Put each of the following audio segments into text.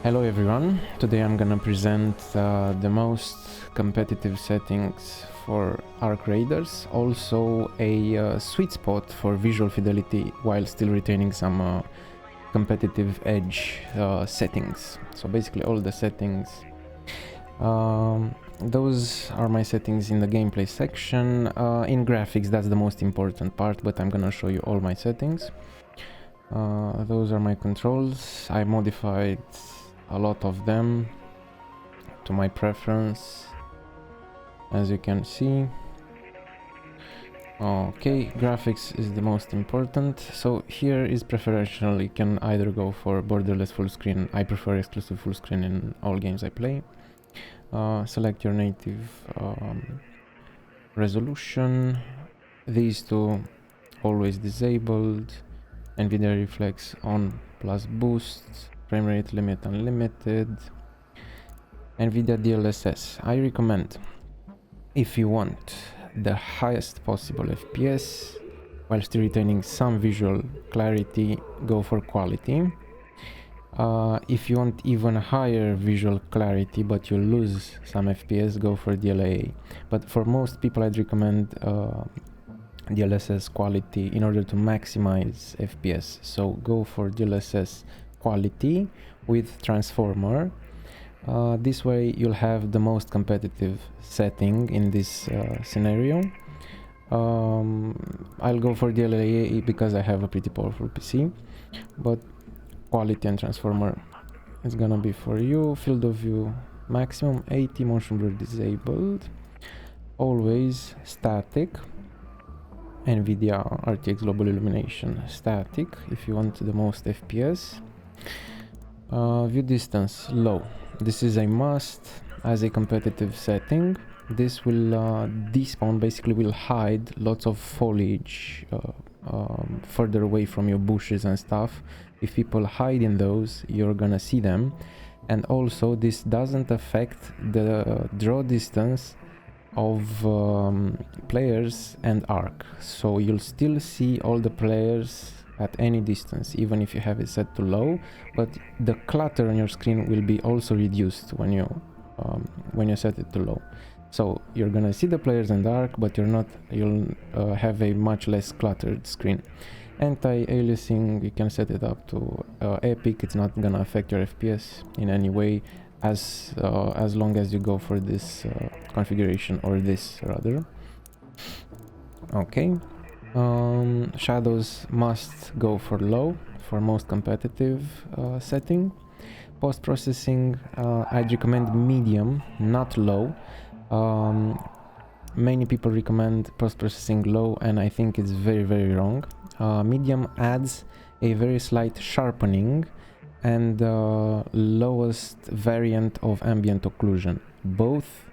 Hello everyone, today I'm gonna present the most competitive settings for Arc Raiders, also a sweet spot for visual fidelity while still retaining some competitive edge settings. So basically all the settings, those are my settings in the gameplay section. In graphics that's the most important part, but I'm gonna show you all my settings. Those are my controls. I modified a lot of them to my preference, as you can see. Okay, graphics is the most important. So here is preferential. You can either go for borderless full screen. I prefer exclusive full screen in all games I play. Select your native resolution. These two always disabled. NVIDIA reflex on plus boost. Frame rate limit unlimited. NVIDIA DLSS. I recommend, if you want the highest possible FPS while still retaining some visual clarity, go for quality. If you want even higher visual clarity but you lose some FPS, go for DLA. But for most people I'd recommend DLSS quality in order to maximize FPS. So go for DLSS quality with transformer. This way you'll have the most competitive setting in this scenario. I'll go for DLA because I have a pretty powerful PC, but quality and transformer is gonna be for you. Field of view maximum 80, motion blur disabled, always static. NVIDIA RTX global illumination static if you want the most FPS. View distance low. This is a must as a competitive setting. This will despawn, basically will hide lots of foliage further away from your bushes and stuff. If people hide in those, you're gonna see them. And also this doesn't affect the draw distance of players and arc, so you'll still see all the players at any distance even if you have it set to low, but the clutter on your screen will be also reduced when you set it to low. So you're gonna see the players and arc, but you'll have a much less cluttered screen. Anti-aliasing, you can set it up to epic. It's not gonna affect your FPS in any way as long as you go for this configuration, or this rather. Okay, shadows must go for low for most competitive setting. Post-processing, I'd recommend medium, not low. Many people recommend post-processing low, and I think it's very wrong. Medium adds a very slight sharpening and lowest variant of ambient occlusion. Both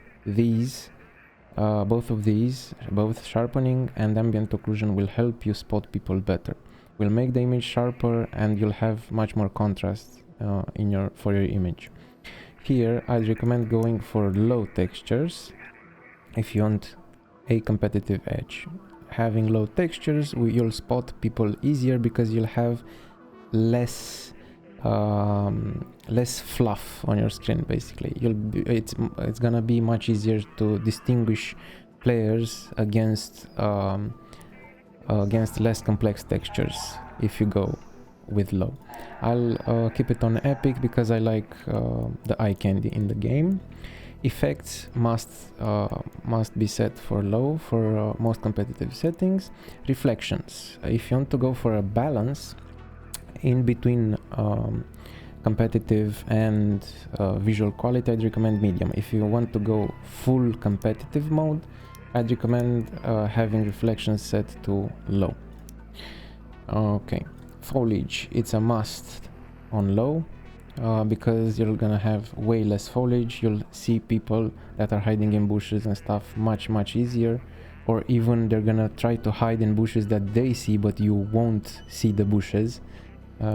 sharpening and ambient occlusion will help you spot people better, will make the image sharper, and you'll have much more contrast for your image. Here I'd recommend going for low textures if you want a competitive edge. Having low textures, you'll spot people easier because you'll have less fluff on your screen. Basically it's gonna be much easier to distinguish players against less complex textures if you go with low. I'll keep it on epic because I like the eye candy in the game. Effects must be set for low for most competitive settings. Reflections, if you want to go for a balance in between competitive and visual quality, I'd recommend medium. If you want to go full competitive mode, I'd recommend having reflections set to low. Okay, foliage, it's a must on low because you're gonna have way less foliage. You'll see people that are hiding in bushes and stuff much easier, or even they're gonna try to hide in bushes that they see but you won't see the bushes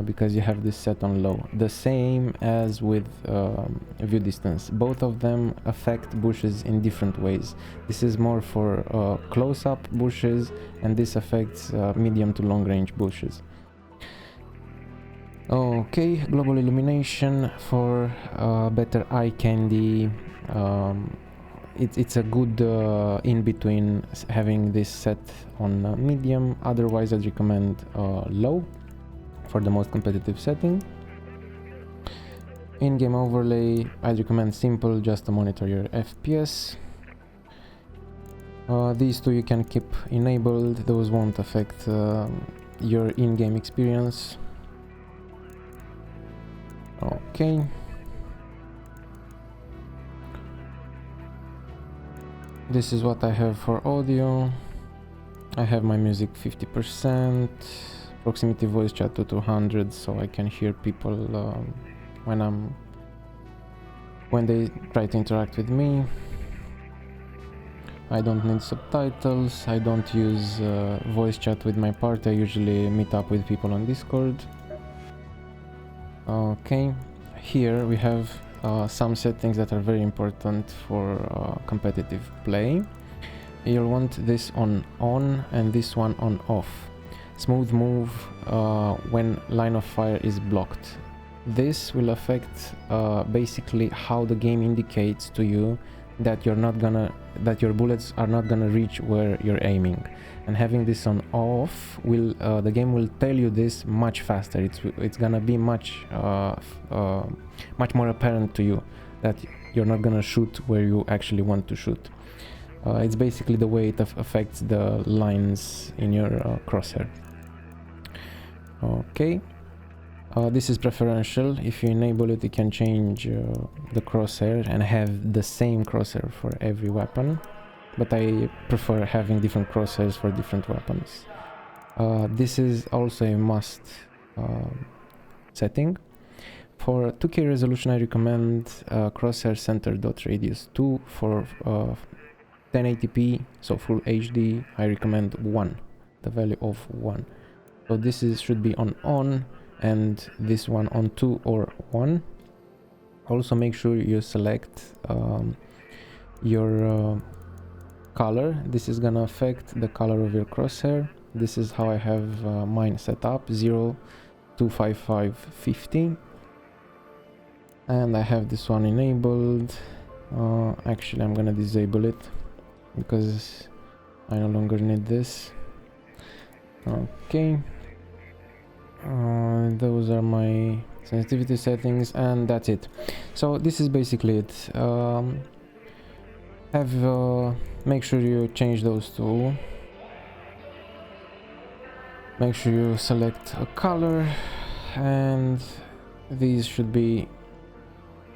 because you have this set on low. The same as with view distance. Both of them affect bushes in different ways. This is more for close-up bushes, and this affects medium to long range bushes. Okay, global illumination for better eye candy. It's a good in between having this set on medium. Otherwise I'd recommend low for the most competitive setting. In-game overlay, I'd recommend simple, just to monitor your FPS. These two you can keep enabled, those won't affect your in-game experience. Okay. This is what I have for audio. I have my music 50%, proximity voice chat to 200, so I can hear people when they try to interact with me. I don't need subtitles. I don't use voice chat with my party. I usually meet up with people on Discord. Okay, here we have some settings that are very important for competitive play. You'll want this on and this one on off. Smooth move when line of fire is blocked. This will affect basically how the game indicates to you that your bullets are not gonna reach where you're aiming. And having this on off will the game will tell you this much faster. It's gonna be much more apparent to you that you're not gonna shoot where you actually want to shoot. It's basically the way it affects the lines in your crosshair. Okay, this is preferential. If you enable it, you can change the crosshair and have the same crosshair for every weapon, but I prefer having different crosshairs for different weapons. This is also a must setting. For 2K resolution, I recommend crosshair center dot radius 2. For 1080p, so full HD, I recommend 1, the value of 1. So this should be on and this one on 2 or 1. Also make sure you select your color. This is gonna affect the color of your crosshair. This is how I have mine set up, 0 to 5550, and I have this one enabled. Actually I'm gonna disable it because I no longer need this. Okay, those are my sensitivity settings, and that's it. So this is basically it. Make sure you change those two. Make sure you select a color, and these should be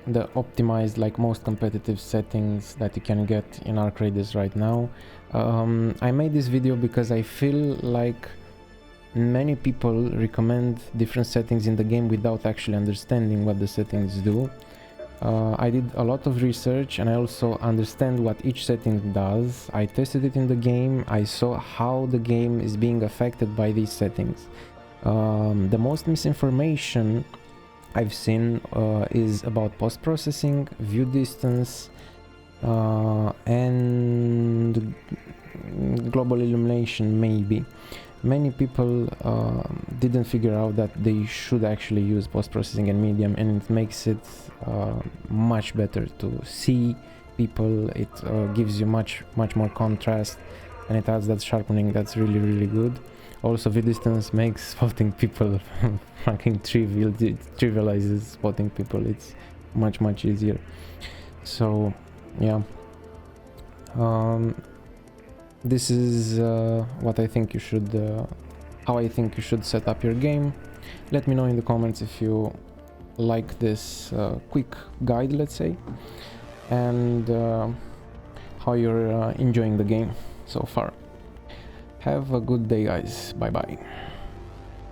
the optimized, like, most competitive settings that you can get in Arc Raiders right now. I made this video because I feel like many people recommend different settings in the game without actually understanding what the settings do. I did a lot of research and I also understand what each setting does. I tested it in the game. I saw how the game is being affected by these settings. The most misinformation I've seen is about post-processing, view distance, and global illumination, maybe. Many people didn't figure out that they should actually use post-processing and medium, and it makes it much better to see people. It gives you much more contrast, and it adds that sharpening that's really good. Also, view distance makes spotting people fucking trivial. It trivializes spotting people. It's much easier. So yeah, this is what I think you should how I think you should set up your game. Let me know in the comments if you like this quick guide, let's say, and how you're enjoying the game so far. Have a good day, guys. Bye bye.